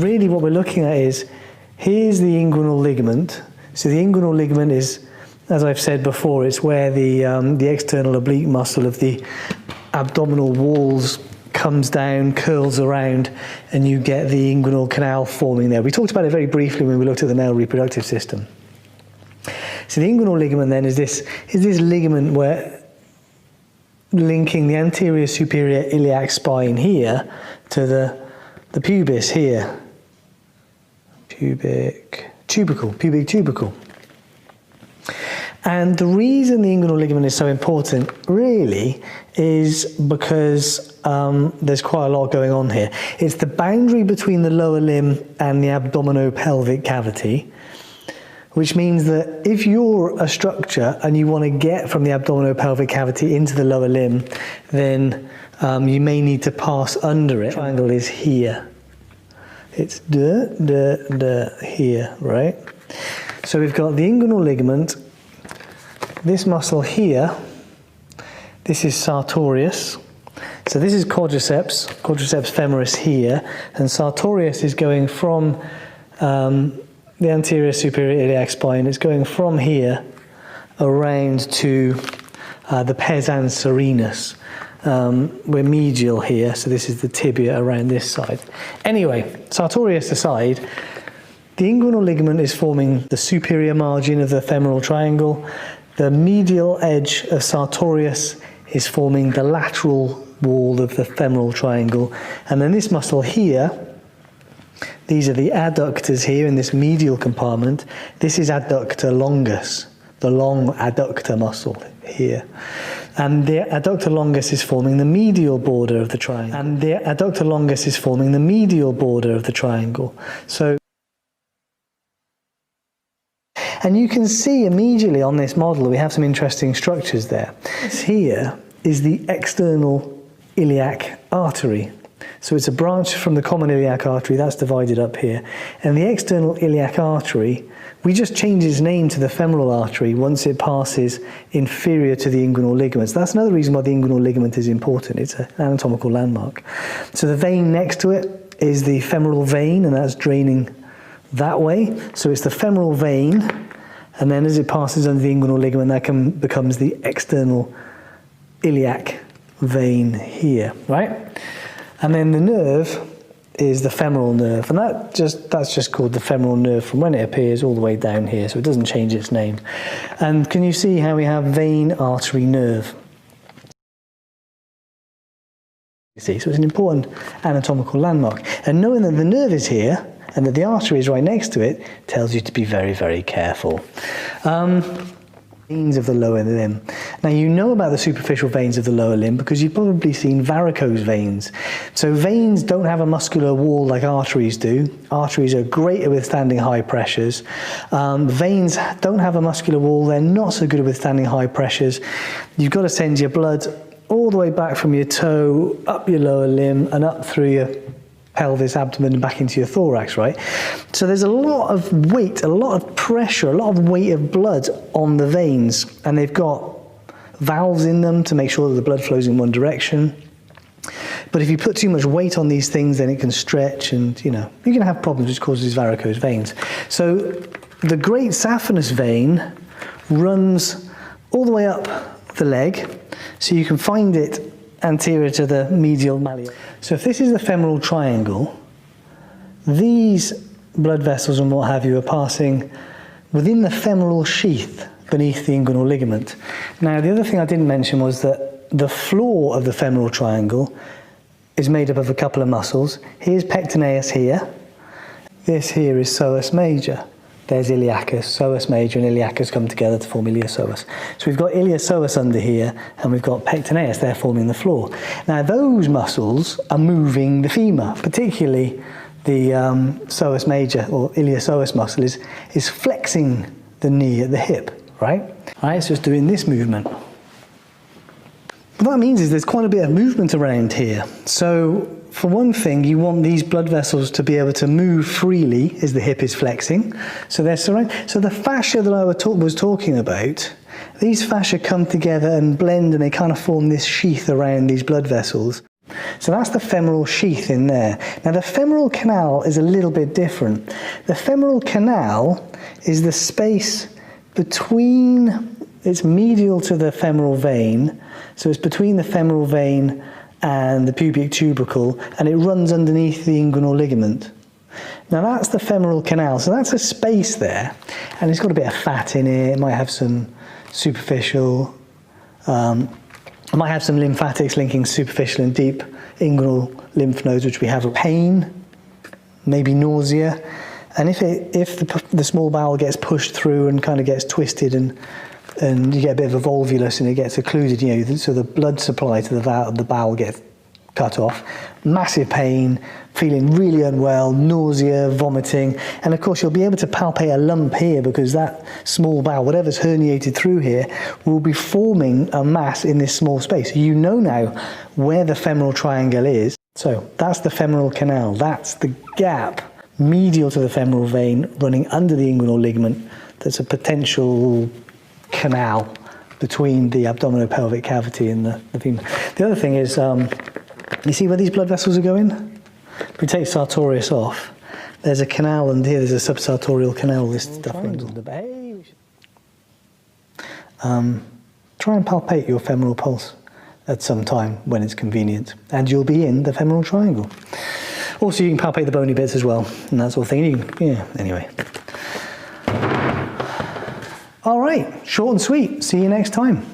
really what we're looking at is, here's the inguinal ligament. So the inguinal ligament is, as I've said before, it's where the external oblique muscle of the abdominal walls comes down, curls around, and you get the inguinal canal forming there. We talked about it very briefly when we looked at the male reproductive system. So the inguinal ligament then is this ligament where linking the anterior superior iliac spine here to the pubis here. Pubic tubercle. And the reason the inguinal ligament is so important, really, is because there's quite a lot going on here. It's the boundary between the lower limb and the abdominopelvic cavity, which means that if you're a structure and you want to get from the abdominopelvic cavity into the lower limb, then you may need to pass under it. The triangle is here. It's here, right? So we've got the inguinal ligament, this muscle here, this is sartorius. So this is quadriceps femoris here, and sartorius is going from the anterior superior iliac spine. It's going from here around to the pes anserinus. We're medial here, so this is the tibia around this side. Anyway, sartorius aside, the inguinal ligament is forming the superior margin of the femoral triangle. The medial edge of sartorius is forming the lateral wall of the femoral triangle. And then this muscle here, these are the adductors here in this medial compartment. This is adductor longus, the long adductor muscle here. And the adductor longus is forming the medial border of the triangle. So, and you can see immediately on this model we have some interesting structures there. This here is the external iliac artery. So it's a branch from the common iliac artery that's divided up here. And the external iliac artery, we just change its name to the femoral artery once it passes inferior to the inguinal ligament. So that's another reason why the inguinal ligament is important. It's an anatomical landmark. So the vein next to it is the femoral vein, and that's draining that way. So it's the femoral vein, and then as it passes under the inguinal ligament, that becomes the external iliac vein here, right? And then the nerve is the femoral nerve, and that's just called the femoral nerve from when it appears all the way down here, so it doesn't change its name. And can you see how we have vein, artery, nerve? You see, so it's an important anatomical landmark. And knowing that the nerve is here and that the artery is right next to it tells you to be very, very careful. Veins of the lower limb. Now you know about the superficial veins of the lower limb because you've probably seen varicose veins. So veins don't have a muscular wall like arteries do. Arteries are great at withstanding high pressures. Veins don't have a muscular wall. They're not so good at withstanding high pressures. You've got to send your blood all the way back from your toe, up your lower limb and up through your pelvis, abdomen, and back into your thorax, right? So there's a lot of weight, a lot of pressure, a lot of weight of blood on the veins, and they've got valves in them to make sure that the blood flows in one direction. But if you put too much weight on these things, then it can stretch, and you know, you're gonna have problems which causes varicose veins. So the great saphenous vein runs all the way up the leg, so you can find it anterior to the medial malleus. So if this is the femoral triangle, these blood vessels and what have you are passing within the femoral sheath beneath the inguinal ligament. Now the other thing I didn't mention was that the floor of the femoral triangle is made up of a couple of muscles. Here's pectineus here. This here is psoas major. There's iliacus, psoas major and iliacus come together to form iliopsoas. So we've got iliopsoas under here and we've got pectineus there forming the floor. Now those muscles are moving the femur, particularly the psoas major or iliopsoas muscle is flexing the knee at the hip, right? All right, so it's doing this movement. What that means is there's quite a bit of movement around here. So for one thing, you want these blood vessels to be able to move freely as the hip is flexing. So they're surrounded. So the fascia that I was talking about, these fascia come together and blend and they kind of form this sheath around these blood vessels. So that's the femoral sheath in there. Now the femoral canal is a little bit different. The femoral canal is the space between, it's medial to the femoral vein, so it's between the femoral vein and the pubic tubercle, and it runs underneath the inguinal ligament. Now that's the femoral canal, so that's a space there, and it's got a bit of fat in it. It might have some superficial, it might have some lymphatics linking superficial and deep inguinal lymph nodes, which we have pain, maybe nausea, and if the small bowel gets pushed through and kind of gets twisted and you get a bit of a volvulus and it gets occluded, you know, so the blood supply to the bowel gets cut off, massive pain, feeling really unwell, nausea, vomiting, and of course you'll be able to palpate a lump here because that small bowel, whatever's herniated through here, will be forming a mass in this small space. You know now where the femoral triangle is. So that's the femoral canal. That's the gap medial to the femoral vein running under the inguinal ligament. That's a potential canal between the abdominopelvic cavity and the femur. The other thing is, you see where these blood vessels are going? If we take sartorius off, there's a canal, and here there's a subsartorial canal. This stuff runs on the bay. Try and palpate your femoral pulse at some time when it's convenient, and you'll be in the femoral triangle. Also, you can palpate the bony bits as well, and that sort of thing. Yeah, anyway. All right, short and sweet. See you next time.